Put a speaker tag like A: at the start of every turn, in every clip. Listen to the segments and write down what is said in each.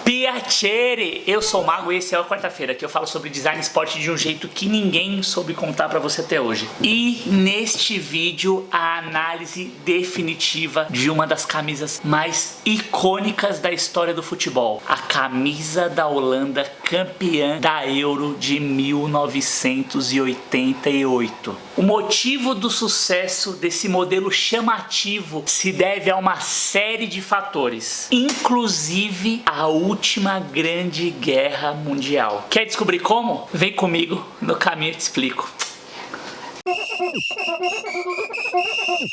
A: Piacere! Eu sou o Mago e esse é o Quarta-feira, que eu falo sobre design e esporte de um jeito que ninguém soube contar pra você até hoje. E neste vídeo, a análise definitiva de uma das camisas mais icônicas da história do futebol. A camisa da Holanda, campeã da Euro de 1988. O motivo do sucesso desse modelo chamativo se deve a uma série de fatores, inclusive a última grande guerra mundial. Quer descobrir como? Vem comigo, no caminho eu te explico.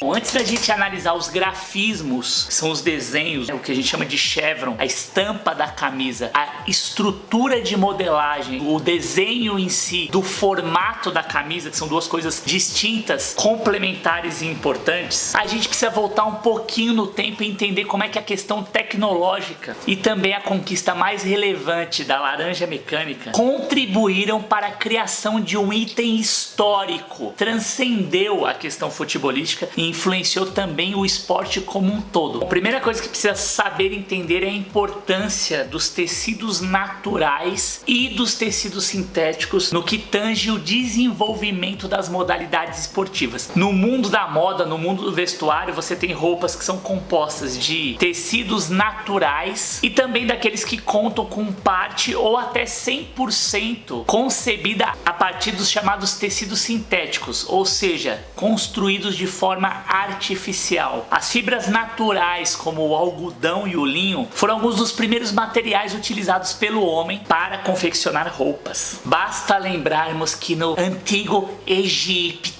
A: Bom, antes da gente analisar os grafismos, que são os desenhos, o que a gente chama de chevron, a estampa da camisa, a estrutura de modelagem, o desenho em si, do formato da camisa, que são duas coisas distintas, complementares e importantes, a gente precisa voltar um pouquinho no tempo e entender como é que a questão tecnológica e também a conquista mais relevante da laranja mecânica contribuíram para a criação de um item histórico, transcendeu a questão futebolística e influenciou também o esporte como um todo. A primeira coisa que precisa saber entender é a importância dos tecidos naturais e dos tecidos sintéticos no que tange o desenvolvimento das modalidades esportivas. No mundo da moda, no mundo do vestuário, você tem roupas que são compostas de tecidos naturais e também daqueles que contam com parte ou até 100% concebida a partir dos chamados tecidos sintéticos, ou seja, construídos de forma artificial. As fibras naturais, como o algodão e o linho, foram alguns dos primeiros materiais utilizados pelo homem para confeccionar roupas. Basta lembrarmos que no antigo Egito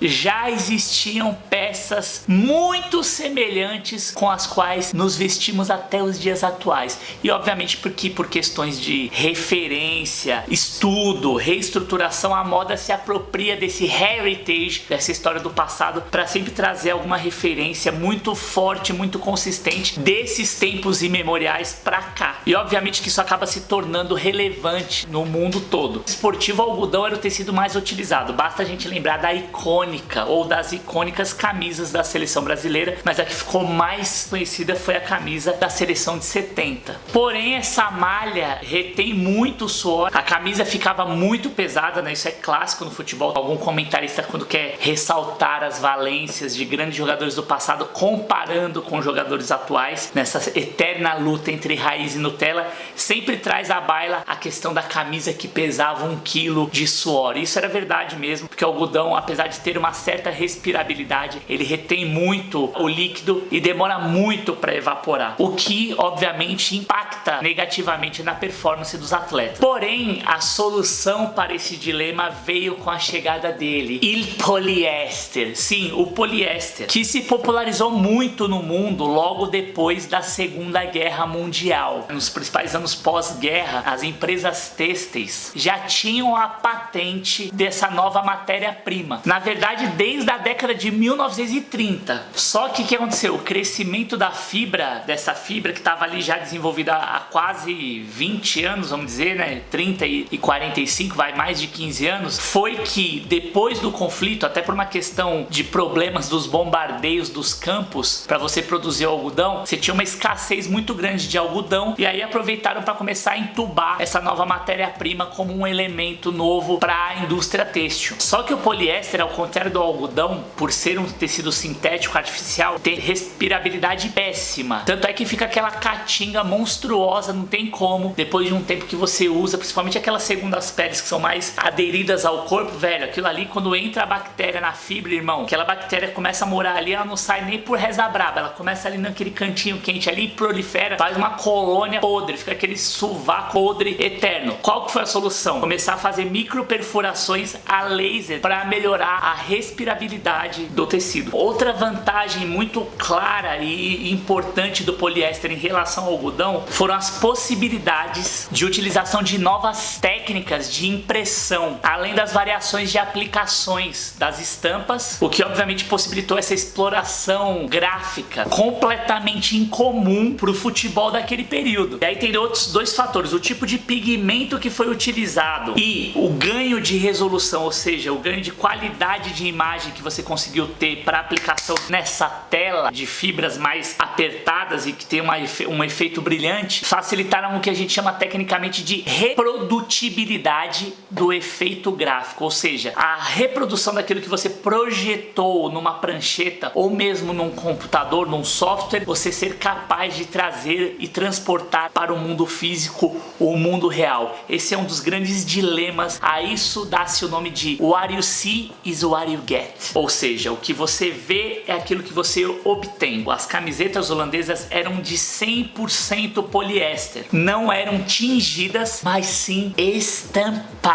A: já existiam peças muito semelhantes com as quais nos vestimos até os dias atuais. E obviamente porque por questões de referência, estudo, reestruturação, a moda se apropria desse heritage, dessa história do passado, para sempre trazer alguma referência muito forte, muito consistente desses tempos imemoriais para cá. E obviamente que isso acaba se tornando relevante no mundo todo. Esportivo, algodão era o tecido mais utilizado. Basta a gente lembrar da icônica ou das icônicas camisas da seleção brasileira, mas a que ficou mais conhecida foi a camisa da seleção de 70. Porém, essa malha retém muito suor, a camisa ficava muito pesada, né? Isso é clássico no futebol. Algum comentarista, quando quer ressaltar as valências de grandes jogadores do passado comparando com jogadores atuais, nessa eterna luta entre raiz e Nutella, sempre traz à baila a questão da camisa que pesava 1 quilo de suor. Isso era verdade mesmo, porque o algodão, apesar de ter uma certa respirabilidade, ele retém muito o líquido e demora muito para evaporar, o que obviamente impacta negativamente na performance dos atletas. Porém, a solução para esse dilema veio com a chegada dele, il poliéster. Sim, o poliéster, que se popularizou muito no mundo logo depois da Segunda Guerra Mundial. Nos principais anos pós-guerra, as empresas têxteis já tinham a patente dessa nova matéria-prima. Na verdade, desde a década de 1930. Só que o que aconteceu? O crescimento da fibra, dessa fibra que estava ali já desenvolvida há quase 20 anos, vamos dizer, né? 30 e 45, vai mais de 15 anos, foi que depois do conflito, até por uma questão de problemas dos bombardeios dos campos, para você produzir o algodão, você tinha uma escassez muito grande de algodão e aí aproveitaram para começar a entubar essa nova matéria-prima como um elemento novo para a indústria têxtil. Só que o poliéster, ao contrário do algodão, por ser um tecido sintético artificial, tem respirabilidade péssima. Tanto é que fica aquela catinga monstruosa, não tem como, depois de um tempo que você usa, principalmente aquelas segundas peles que são mais aderidas ao corpo, velho, aquilo ali, quando entra a bactéria na fibra, irmão, aquela bactéria começa a morar ali, ela não sai nem por reza braba, ela começa ali naquele cantinho quente ali, prolifera, faz uma colônia podre, fica aquele sovaco podre eterno. Qual que foi a solução? Começar a fazer microperfurações a laser para melhorar a respirabilidade do tecido. Outra vantagem muito clara e importante do poliéster em relação ao algodão foram as possibilidades de utilização de novas técnicas de impressão, além das variações de aplicações das estampas, o que obviamente possibilitou essa exploração gráfica completamente incomum para o futebol daquele período. E aí tem outros dois fatores, o tipo de pigmento que foi utilizado e o ganho de resolução, ou seja, o ganho de qualidade de imagem que você conseguiu ter para aplicação nessa tela de fibras mais apertadas e que tem um efeito brilhante, facilitaram o que a gente chama tecnicamente de reprodutibilidade do efeito gráfico, ou seja, a reprodução daquilo que você projetou numa prancheta ou mesmo num computador, num software, você ser capaz de trazer e transportar para o mundo físico, o mundo real. Esse é um dos grandes dilemas. A isso dá-se o nome de what you see is what you get, ou seja, o que você vê é aquilo que você obtém. As camisetas holandesas eram de 100% poliéster, não eram tingidas, mas sim estampadas.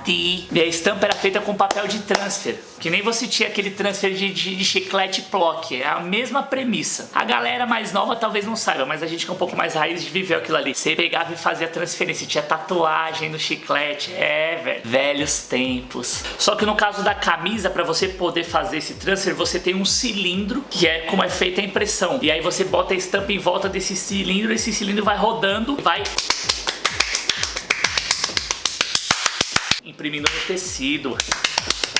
A: E a estampa era feita com papel de transfer, que nem você tinha aquele transfer de chiclete Plock, é a mesma premissa. A galera mais nova talvez não saiba, mas a gente que é um pouco mais raiz de viver aquilo ali. Você pegava e fazia transferência, tinha tatuagem no chiclete, velho, velhos tempos. Só que no caso da camisa, para você poder fazer esse transfer, você tem um cilindro, que é como é feita a impressão. E aí você bota a estampa em volta desse cilindro, esse cilindro vai rodando, vai imprimindo no tecido.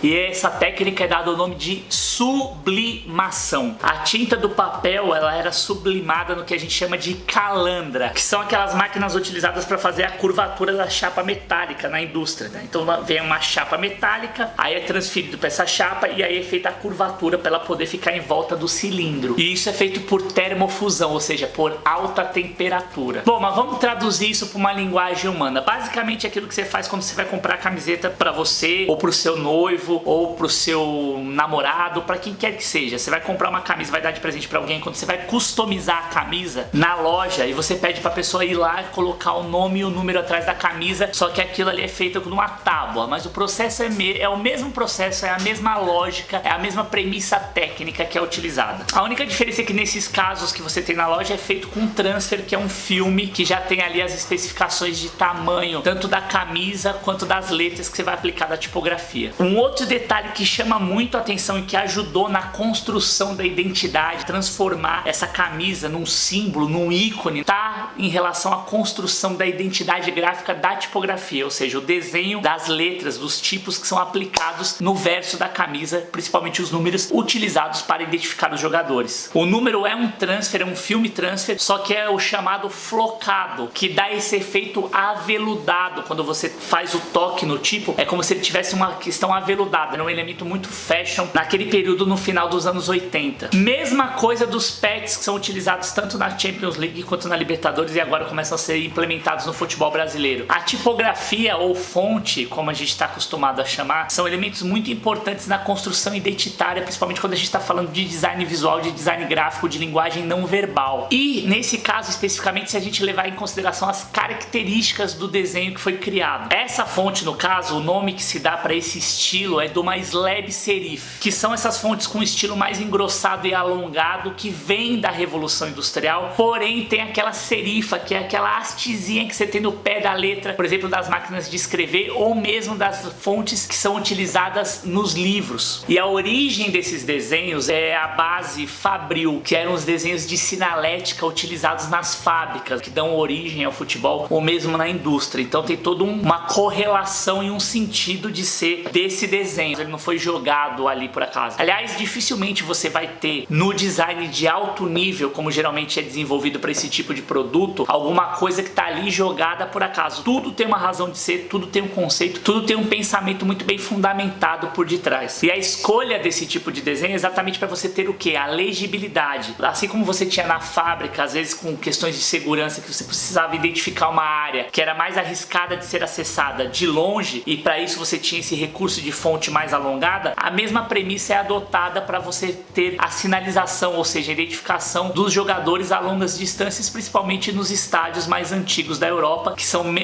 A: E essa técnica é dada o nome de sublimação. A tinta do papel, ela era sublimada no que a gente chama de calandra, que são aquelas máquinas utilizadas para fazer a curvatura da chapa metálica na indústria, né? Então vem uma chapa metálica, aí é transferido para essa chapa e aí é feita a curvatura para ela poder ficar em volta do cilindro. E isso é feito por termofusão, ou seja, por alta temperatura. Bom, mas vamos traduzir isso para uma linguagem humana. Basicamente é aquilo que você faz quando você vai comprar a camiseta para você ou para o seu noivo ou pro seu namorado, para quem quer que seja. Você vai comprar uma camisa, vai dar de presente para alguém. Quando você vai customizar a camisa na loja e você pede pra pessoa ir lá e colocar o nome e o número atrás da camisa, só que aquilo ali é feito com uma tábua, mas o processo é o mesmo processo, é a mesma lógica, é a mesma premissa técnica que é utilizada. A única diferença é que nesses casos que você tem na loja é feito com transfer, que é um filme que já tem ali as especificações de tamanho, tanto da camisa quanto das letras que você vai aplicar da tipografia. Um outro detalhe que chama muito a atenção e que ajudou na construção da identidade, transformar essa camisa num símbolo, num ícone, tá em relação à construção da identidade gráfica da tipografia, ou seja, o desenho das letras, dos tipos que são aplicados no verso da camisa, principalmente os números utilizados para identificar os jogadores. O número é um transfer, é um filme transfer, só que é o chamado flocado, que dá esse efeito aveludado. Quando você faz o toque no tipo, é como se ele tivesse uma questão aveludada, era um elemento muito fashion naquele período no final dos anos 80. Mesma coisa dos pets que são utilizados tanto na Champions League quanto na Libertadores e agora começam a ser implementados no futebol brasileiro. A tipografia ou fonte, como a gente está acostumado a chamar, são elementos muito importantes na construção identitária, principalmente quando a gente está falando de design visual, de design gráfico, de linguagem não verbal. E nesse caso especificamente, se a gente levar em consideração as características do desenho que foi criado. Essa fonte, no caso, o nome que se dá para esse estilo é de uma slab serif, que são essas fontes com estilo mais engrossado e alongado que vem da Revolução Industrial, porém tem aquela serifa, que é aquela hastezinha que você tem no pé da letra, por exemplo, das máquinas de escrever ou mesmo das fontes que são utilizadas nos livros. E a origem desses desenhos é a base fabril, que eram os desenhos de sinalética utilizados nas fábricas, que dão origem ao futebol ou mesmo na indústria. Então tem toda uma correlação e um sentido de ser desse desenho. Ele não foi jogado ali por acaso. Aliás, dificilmente você vai ter no design de alto nível, como geralmente é desenvolvido para esse tipo de produto, alguma coisa que está ali jogada por acaso. Tudo tem uma razão de ser, tudo tem um conceito, tudo tem um pensamento muito bem fundamentado por detrás. E a escolha desse tipo de desenho é exatamente para você ter o que? A legibilidade. Assim como você tinha na fábrica, às vezes com questões de segurança, que você precisava identificar uma área que era mais arriscada de ser acessada de longe, e para isso você tinha esse recurso de fonte mais alongada, a mesma premissa é adotada para você ter a sinalização, ou seja, a identificação dos jogadores a longas distâncias, principalmente nos estádios mais antigos da Europa,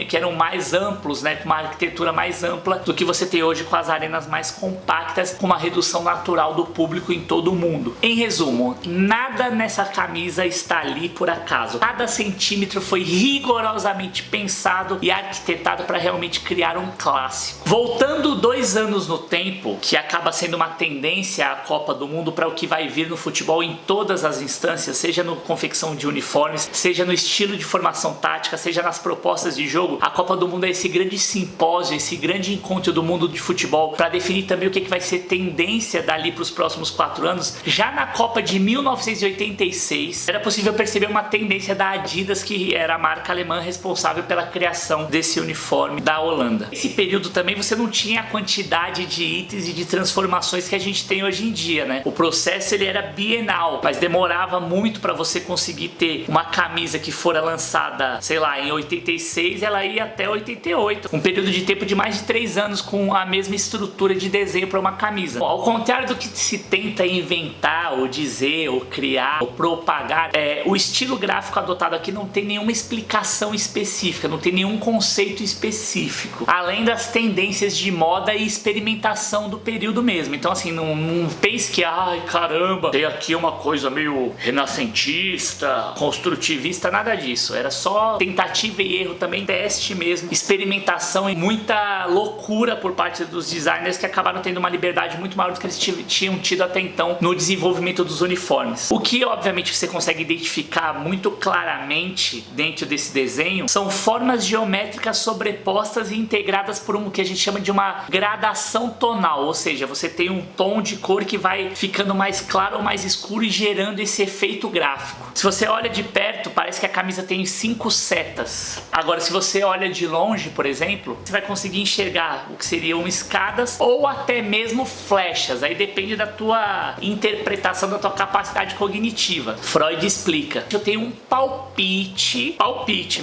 A: que eram mais amplos, né, com uma arquitetura mais ampla do que você tem hoje com as arenas mais compactas, com uma redução natural do público em todo o mundo. Em resumo, nada nessa camisa está ali por acaso. Cada centímetro foi rigorosamente pensado e arquitetado para realmente criar um clássico. Voltando 2 anos no tempo, que acaba sendo uma tendência tendência a Copa do Mundo para o que vai vir no futebol em todas as instâncias, seja no confecção de uniformes, seja no estilo de formação tática, seja nas propostas de jogo. A Copa do Mundo é esse grande simpósio, esse grande encontro do mundo de futebol para definir também o que vai ser tendência dali para os próximos 4 anos. Já na Copa de 1986 era possível perceber uma tendência da Adidas, que era a marca alemã responsável pela criação desse uniforme da Holanda. Nesse período também você não tinha a quantidade de itens e de transformações que a gente tem hoje em dia, né? O processo ele era bienal, mas demorava muito para você conseguir ter uma camisa que fora lançada, sei lá, em 86, ela ia até 88. Um período de tempo de mais de 3 anos com a mesma estrutura de desenho para uma camisa. Bom, ao contrário do que se tenta inventar, ou dizer, ou criar, ou propagar, o estilo gráfico adotado aqui não tem nenhuma explicação específica, não tem nenhum conceito específico, além das tendências de moda e experimentação do período mesmo. Então assim, não pense que, ai caramba, tem aqui uma coisa meio renascentista, construtivista, nada disso. Era só tentativa e erro também, teste mesmo, experimentação e muita loucura por parte dos designers, que acabaram tendo uma liberdade muito maior do que eles tinham tido até então no desenvolvimento dos uniformes. O que obviamente você consegue identificar muito claramente dentro desse desenho são formas geométricas sobrepostas e integradas por um que a gente chama de uma gradação tonal, ou seja, você tem um tom de cor que vai ficando mais claro ou mais escuro e gerando esse efeito gráfico. Se você olha de perto, parece que a camisa tem 5 setas. Agora, se você olha de longe, por exemplo, você vai conseguir enxergar o que seriam escadas ou até mesmo flechas. Aí depende da tua interpretação, da tua capacidade cognitiva. Freud explica. Eu tenho um palpite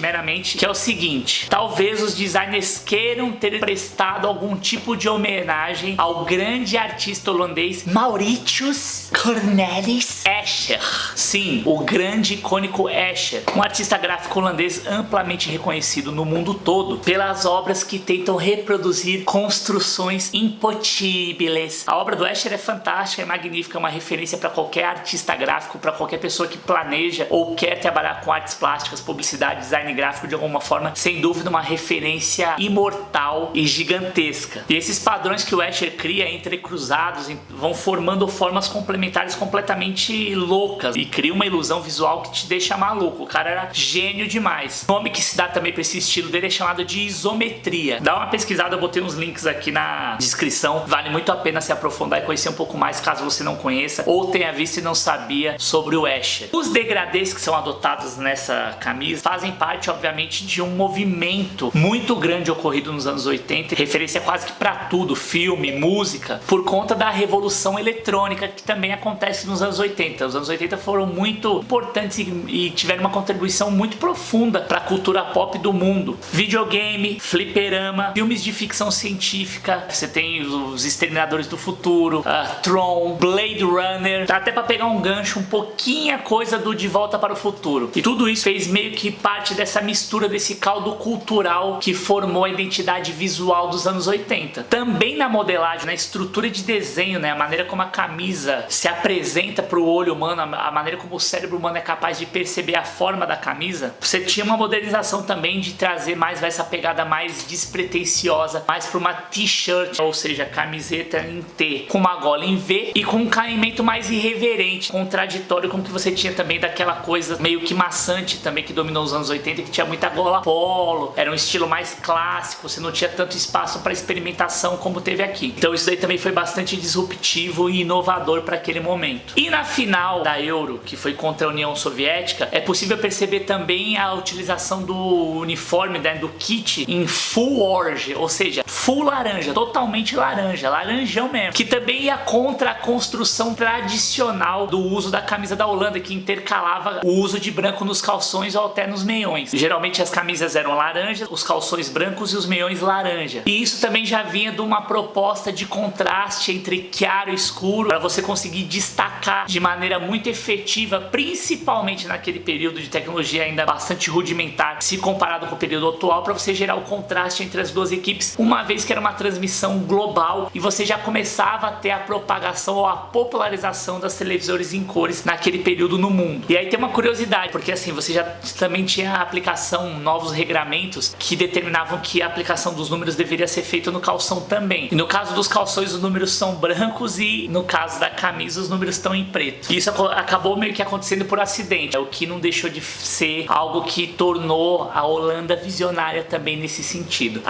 A: meramente, que é o seguinte: talvez os designers queiram ter prestado algum tipo de homenagem ao grande artista holandês Mauritius Cornelis Escher. Sim, o grande icônico Escher, um artista gráfico holandês amplamente reconhecido no mundo todo pelas obras que tentam reproduzir construções impossíveis. A obra do Escher é fantástica, é magnífica, é uma referência para qualquer artista gráfico, para qualquer pessoa que planeja ou quer trabalhar com artes plásticas, publicidade, design gráfico de alguma forma. Sem dúvida uma referência imortal e gigantesca. E esses padrões que o Escher cria entrecruzados vão formando formas complementares completamente loucas e cria uma ilusão visual que te deixa maluco. O cara era gênio demais. O nome que se dá também para esse estilo dele é chamado de isometria. Dá uma pesquisada, eu botei uns links aqui na descrição. Vale muito a pena se aprofundar e conhecer um pouco mais, caso você não conheça ou tenha visto e não sabia sobre o Escher. Os degradês que são adotados nessa camisa fazem parte, obviamente, de um movimento muito grande ocorrido nos anos 80, referência quase que para tudo, filme, música, por conta da revolução eletrônica que também acontece nos anos 80. Os anos 80 foram muito importantes e tiveram uma contribuição muito profunda para a cultura pop do mundo. Videogame, fliperama, filmes de ficção científica, você tem os Exterminadores do Futuro, Tron, Blade Runner, dá até para pegar um gancho, um pouquinho a coisa do De Volta para o Futuro. E tudo isso fez meio que parte dessa mistura, desse caldo cultural que formou a identidade visual dos anos 80. Também na modelagem, na estrutura de desenho, né, a maneira como a camisa se apresenta para o olho humano, a maneira como o cérebro humano é capaz de perceber a forma da camisa, você tinha uma modernização também de trazer mais essa pegada mais despretensiosa, mais para uma t-shirt, ou seja, camiseta em T, com uma gola em V e com um caimento mais irreverente, contraditório com o que você tinha também daquela coisa meio que maçante também que dominou os anos 80, que tinha muita gola polo, era um estilo mais clássico, você não tinha tanto espaço para experimentação como teve aqui. Então isso daí também foi bastante disruptivo e inovador para aquele momento. E na final da Euro, que foi contra a União Soviética, é possível perceber também a utilização do uniforme, né, do kit em full orange, ou seja, full laranja, totalmente laranja, laranjão mesmo, que também ia contra a construção tradicional do uso da camisa da Holanda, que intercalava o uso de branco nos calções ou até nos meiões. Geralmente as camisas eram laranjas, os calções brancos e os meiões laranja. E isso também já vinha de uma proposta de contraste entre claro e escuro, para você conseguir destacar de maneira muito efetiva, principalmente naquele período de tecnologia ainda bastante rudimentar, se comparado com o período atual, para você gerar o contraste entre as duas equipes, uma vez vez que era uma transmissão global e você já começava a ter a propagação ou a popularização das televisores em cores naquele período no mundo. E aí tem uma curiosidade, porque assim, você já também tinha a aplicação, novos regramentos que determinavam que a aplicação dos números deveria ser feita no calção também. E no caso dos calções os números são brancos e no caso da camisa os números estão em preto. E isso acabou meio que acontecendo por acidente, o que não deixou de ser algo que tornou a Holanda visionária também nesse sentido.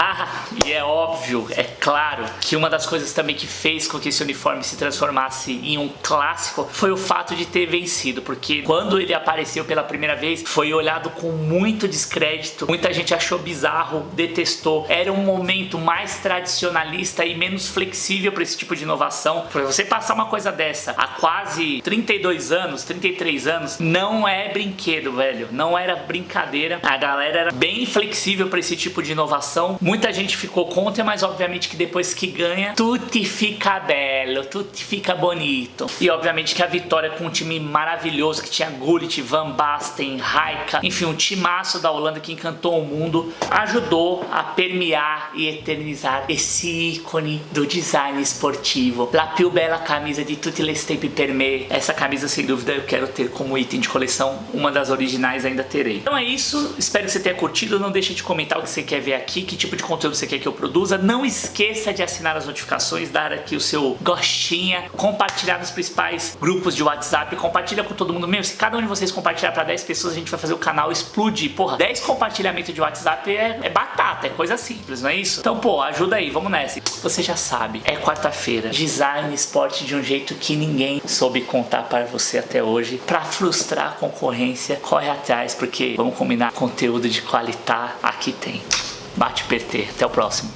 A: E é óbvio, é claro, que uma das coisas também que fez com que esse uniforme se transformasse em um clássico foi o fato de ter vencido, porque quando ele apareceu pela primeira vez foi olhado com muito descrédito, muita gente achou bizarro, detestou, era um momento mais tradicionalista e menos flexível para esse tipo de inovação. Para você passar uma coisa dessa há quase 32 anos, 33 anos, não é brinquedo, velho, não era brincadeira. A galera era bem flexível para esse tipo de inovação, muita gente ficou contra, mas obviamente que depois que ganha, tudo fica belo, tudo fica bonito. E obviamente que a vitória com um time maravilhoso que tinha Gullit, Van Basten, Rijka, enfim, um timaço da Holanda que encantou o mundo, ajudou a permear e eternizar esse ícone do design esportivo. La più bella camisa di tutti les tempi per me. Essa camisa sem dúvida eu quero ter como item de coleção, uma das originais ainda terei. Então é isso, espero que você tenha curtido, não deixe de comentar o que você quer ver aqui, que tipo de conteúdo você quer que eu produza, não esqueça de assinar as notificações, dar aqui o seu gostinha, compartilhar nos principais grupos de WhatsApp, compartilha com todo mundo. Meu, se cada um de vocês compartilhar para 10 pessoas, a gente vai fazer o canal explodir. Porra, 10 compartilhamentos de WhatsApp é batata, é coisa simples, não é isso? Então, pô, ajuda aí, vamos nessa. Você já sabe, é quarta-feira, design esporte de um jeito que ninguém soube contar para você até hoje. Para frustrar a concorrência, corre atrás, porque vamos combinar, conteúdo de qualidade aqui tem. Bate PT, até o próximo.